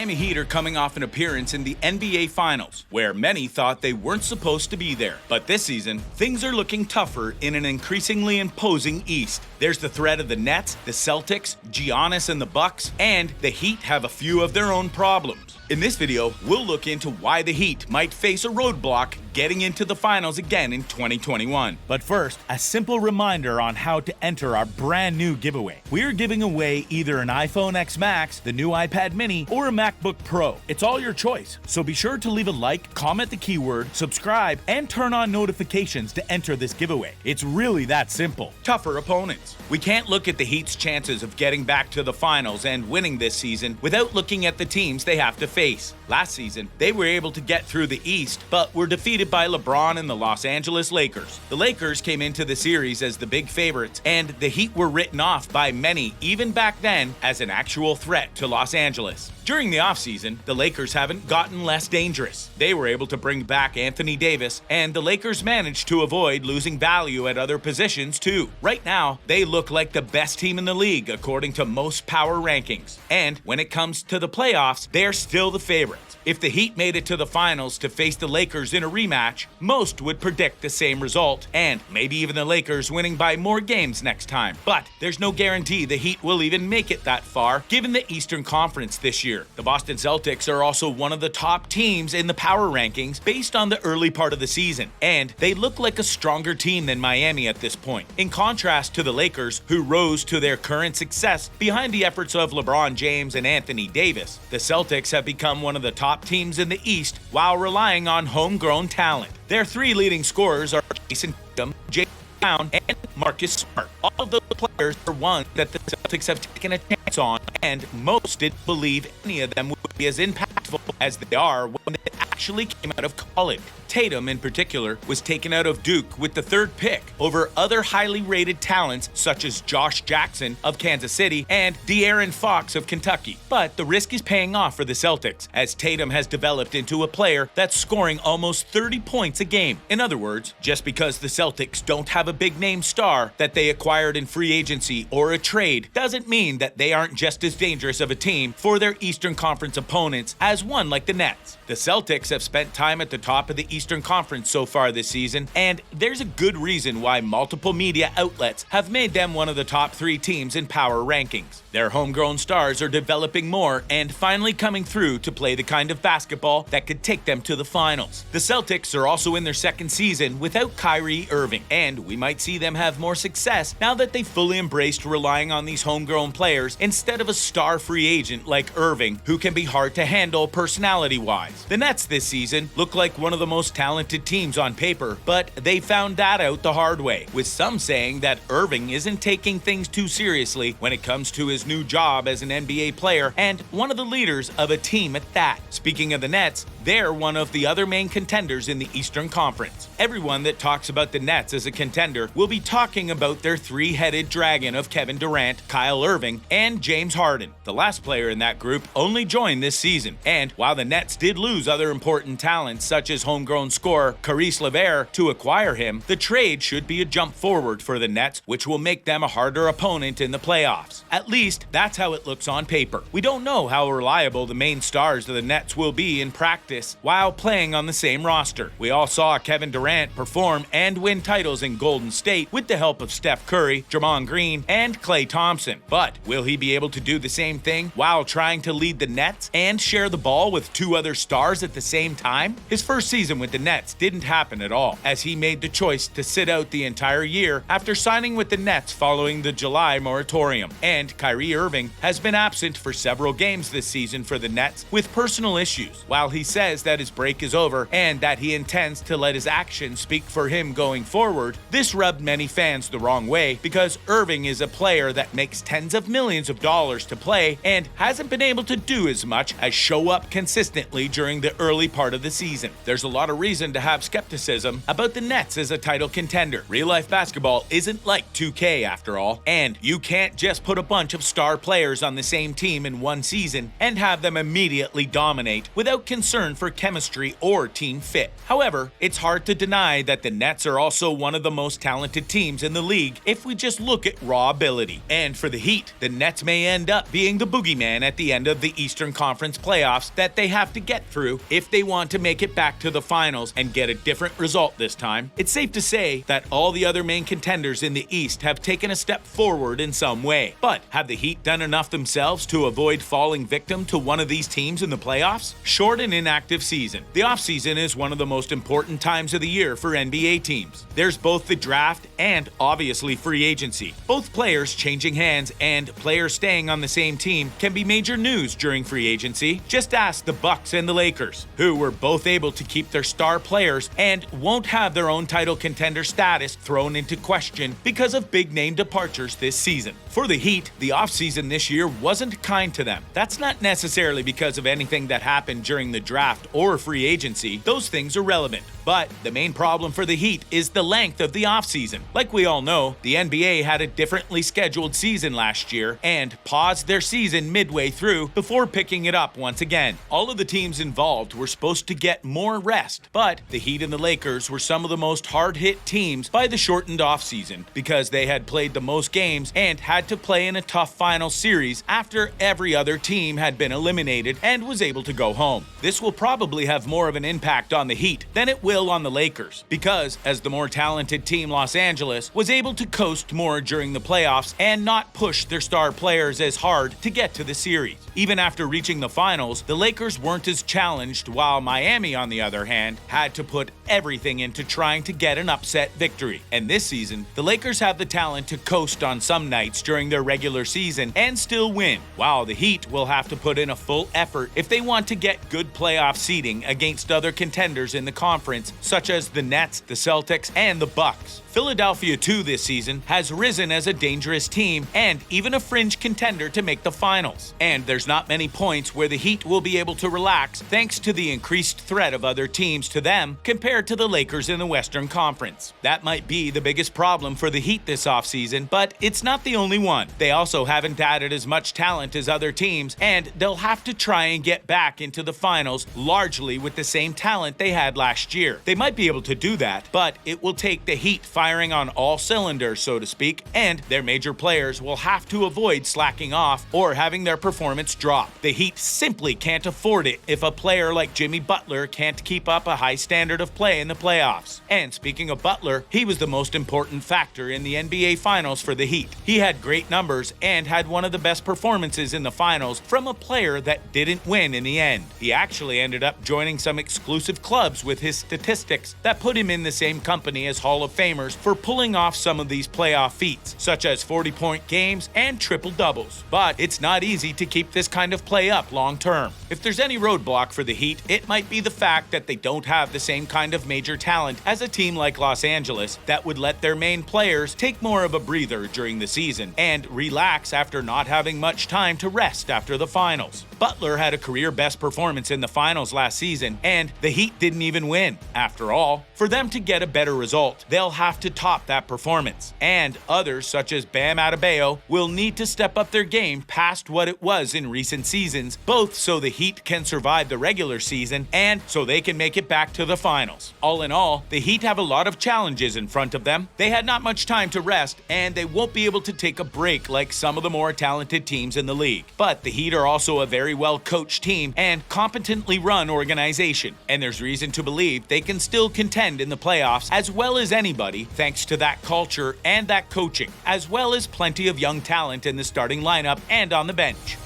Miami Heat are coming off an appearance in the NBA Finals, where many thought they weren't supposed to be there. But this season, things are looking tougher in an increasingly imposing East. There's the threat of the Nets, the Celtics, Giannis and the Bucks, and the Heat have a few of their own problems. In this video, we'll look into why the Heat might face a roadblock getting into the finals again in 2021. But first, a simple reminder on how to enter our brand new giveaway. We're giving away either an iPhone X Max, the new iPad mini, or a MacBook Pro. It's all your choice, so be sure to leave a like, comment the keyword, subscribe, and turn on notifications to enter this giveaway. It's really that simple. Tougher opponents. We can't look at the Heat's chances of getting back to the finals and winning this season without looking at the teams they have to face. Last season, they were able to get through the East, but were defeated by LeBron and the Los Angeles Lakers. The Lakers came into the series as the big favorites, and the Heat were written off by many, even back then, as an actual threat to Los Angeles. During the offseason, the Lakers haven't gotten less dangerous. They were able to bring back Anthony Davis, and the Lakers managed to avoid losing value at other positions too. Right now, they look like the best team in the league according to most power rankings. And when it comes to the playoffs, they're still the favorites. If the Heat made it to the finals to face the Lakers in a rematch, most would predict the same result, and maybe even the Lakers winning by more games next time. But there's no guarantee the Heat will even make it that far, given the Eastern Conference this year. The Boston Celtics are also one of the top teams in the power rankings based on the early part of the season, and they look like a stronger team than Miami at this point. In contrast to the Lakers, who rose to their current success behind the efforts of LeBron James and Anthony Davis, the Celtics have become one of the top teams in the East while relying on homegrown talent. Their three leading scorers are Jason Tatum, Jaylen Brown, and Marcus Smart. All of those players are ones that the Celtics have taken a chance on, and most didn't believe any of them would be as impactful as they are when they actually came out of college. Tatum, in particular, was taken out of Duke with the third pick over other highly rated talents such as Josh Jackson of Kansas City and De'Aaron Fox of Kentucky. But the risk is paying off for the Celtics, as Tatum has developed into a player that's scoring almost 30 points a game. In other words, just because the Celtics don't have a big-name star that they acquired in free agency or a trade doesn't mean that they aren't just as dangerous of a team for their Eastern Conference opponents as one like the Nets. The Celtics have spent time at the top of the Eastern Conference so far this season, and there's a good reason why multiple media outlets have made them one of the top 3 teams in power rankings. Their homegrown stars are developing more and finally coming through to play the kind of basketball that could take them to the finals. The Celtics are also in their second season without Kyrie Irving, and we might see them have more success now that they've fully embraced relying on these homegrown players instead of a star free agent like Irving, who can be hard to handle personality-wise. The Nets this season look like one of the most talented teams on paper, but they found that out the hard way, with some saying that Irving isn't taking things too seriously when it comes to his new job as an NBA player and one of the leaders of a team at that. Speaking of the Nets, they're one of the other main contenders in the Eastern Conference. Everyone that talks about the Nets as a contender will be talking about their three-headed dragon of Kevin Durant, Kyle Irving, and James Harden. The last player in that group only joined this season, and while the Nets did lose other important talents such as homegrown scorer Caris LeVert to acquire him, the trade should be a jump forward for the Nets, which will make them a harder opponent in the playoffs. At least, that's how it looks on paper. We don't know how reliable the main stars of the Nets will be in practice while playing on the same roster. We all saw Kevin Durant perform and win titles in Golden State with the help of Steph Curry, Draymond Green, and Klay Thompson. But will he be able to do the same thing while trying to lead the Nets and share the ball with 2 other stars at the same time? His first season with the Nets didn't happen at all, as he made the choice to sit out the entire year after signing with the Nets following the July moratorium. And Kyrie Irving has been absent for several games this season for the Nets with personal issues. While he says that his break is over and that he intends to let his actions speak for him going forward, this rubbed many fans the wrong way because Irving is a player that makes tens of millions of dollars to play and hasn't been able to do as much as show up consistently during the early part of the season. There's a lot of reason to have skepticism about the Nets as a title contender. Real-life basketball isn't like 2K after all, and you can't just put a bunch of star players on the same team in one season and have them immediately dominate without concern concern for chemistry or team fit. However, it's hard to deny that the Nets are also one of the most talented teams in the league if we just look at raw ability. And for the Heat, the Nets may end up being the boogeyman at the end of the Eastern Conference playoffs that they have to get through if they want to make it back to the finals and get a different result this time. It's safe to say that all the other main contenders in the East have taken a step forward in some way. But have the Heat done enough themselves to avoid falling victim to one of these teams in the playoffs? Short and inactive season. The offseason is one of the most important times of the year for NBA teams. There's both the draft and obviously free agency. Both players changing hands and players staying on the same team can be major news during free agency. Just ask the Bucks and the Lakers, who were both able to keep their star players and won't have their own title contender status thrown into question because of big name departures this season. For the Heat, the offseason this year wasn't kind to them. That's not necessarily because of anything that happened during the draft or free agency. Those things are relevant. But the main problem for the Heat is the length of the offseason. Like we all know, the NBA had a differently scheduled season last year and paused their season midway through before picking it up once again. All of the teams involved were supposed to get more rest, but the Heat and the Lakers were some of the most hard-hit teams by the shortened offseason because they had played the most games and had to play in a tough final series after every other team had been eliminated and was able to go home. This will probably have more of an impact on the Heat than it will on the Lakers because, as the more talented team Los Angeles was able to coast more during the playoffs and not push their star players as hard to get to the series. Even after reaching the finals, the Lakers weren't as challenged, while Miami, on the other hand, had to put everything into trying to get an upset victory. And this season, the Lakers have the talent to coast on some nights during their regular season and still win, while the Heat will have to put in a full effort if they want to get good playoff seeding against other contenders in the conference, such as the Nets, the Celtics, and the Bucks. Philadelphia, too, this season has risen as a dangerous team and even a fringe contender to make the finals. And there's not many points where the Heat will be able to relax thanks to the increased threat of other teams to them compared to the Lakers in the Western Conference. That might be the biggest problem for the Heat this offseason, but it's not the only one. They also haven't added as much talent as other teams, and they'll have to try and get back into the finals largely with the same talent they had last year. They might be able to do that, but it will take the Heat firing on all cylinders, so to speak, and their major players will have to avoid slacking off or having their performance drop. The Heat simply can't afford it if a player like Jimmy Butler can't keep up a high standard of play in the playoffs. And speaking of Butler, he was the most important factor in the NBA Finals for the Heat. He had great numbers and had one of the best performances in the finals from a player that didn't win in the end. He actually ended up joining some exclusive clubs with his statistics that put him in the same company as Hall of Famers for pulling off some of these playoff feats, such as 40-point games and triple-doubles. But it's not easy to keep this kind of play up long term. If there's any roadblock for the Heat, it might be the fact that they don't have the same kind of major talent as a team like Los Angeles that would let their main players take more of a breather during the season and relax after not having much time to rest after the finals. Butler had a career-best performance in the finals last season, and the Heat didn't even win. After all, for them to get a better result, they'll have to top that performance, and others such as Bam Adebayo will need to step up their game past what it was in recent seasons, both so the Heat can survive the regular season and so they can make it back to the finals. All in all, the Heat have a lot of challenges in front of them. They had not much time to rest, and they won't be able to take a break like some of the more talented teams in the league. But the Heat are also a very well-coached team and competently run organization, and there's reason to believe they can still contend in the playoffs as well as anybody thanks to that culture and that coaching, as well as plenty of young talent in the starting lineup and on the bench.